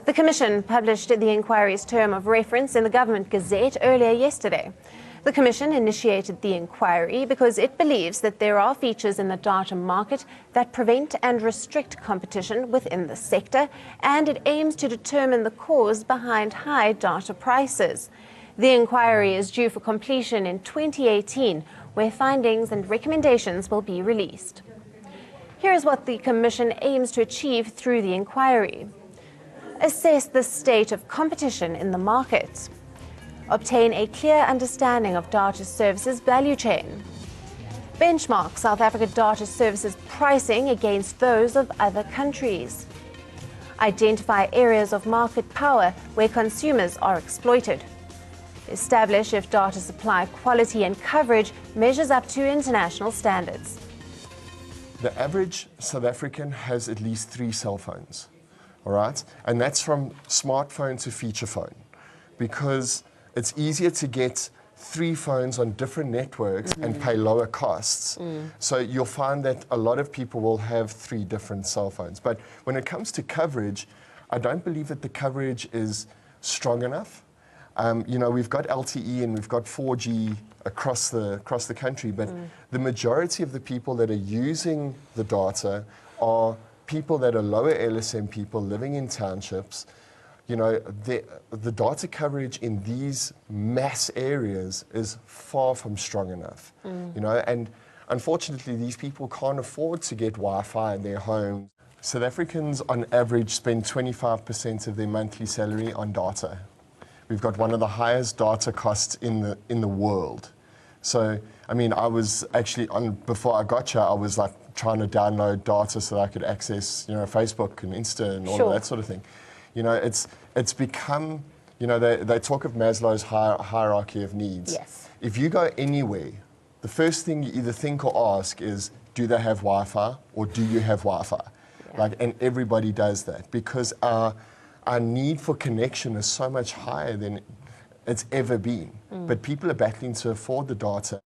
The Commission published the inquiry's term of reference in the Government Gazette earlier yesterday. The Commission initiated the inquiry because it believes that there are features in the data market that prevent and restrict competition within the sector, and it aims to determine the cause behind high data prices. The inquiry is due for completion in 2018, where findings and recommendations will be released. Here is what the Commission aims to achieve through the inquiry. Assess the state of competition in the market. Obtain a clear understanding of data services value chain. Benchmark South Africa data services pricing against those of other countries. Identify areas of market power where consumers are exploited. Establish if data supply quality and coverage measures up to international standards. The average South African has at least 3 cell phones, all right? And that's from smartphone to feature phone, because it's easier to get 3 phones on different networks and pay lower costs. So you'll find that a lot of people will have 3 different cell phones. But when it comes to coverage, I don't believe that the coverage is strong enough. You know, we've got LTE and we've got 4G across the country, but the majority of the people that are using the data are people that are lower LSM people living in townships. You know, the data coverage in these mass areas is far from strong enough. You know, and unfortunately, these people can't afford to get Wi-Fi in their homes. South Africans, on average, spend 25% of their monthly salary on data. We've got one of the highest data costs in the world. So, I mean, I was actually before I got here, I was like trying to download data so that I could access, you know, Facebook and Insta and all of that sort of thing. You know, it's become, you know, they talk of Maslow's hierarchy of needs. Yes. If you go anywhere, the first thing you either think or ask is, do they have Wi-Fi or do you have Wi-Fi? Yeah. Like, and everybody does that because our need for connection is so much higher than it's ever been. But people are battling to afford the data.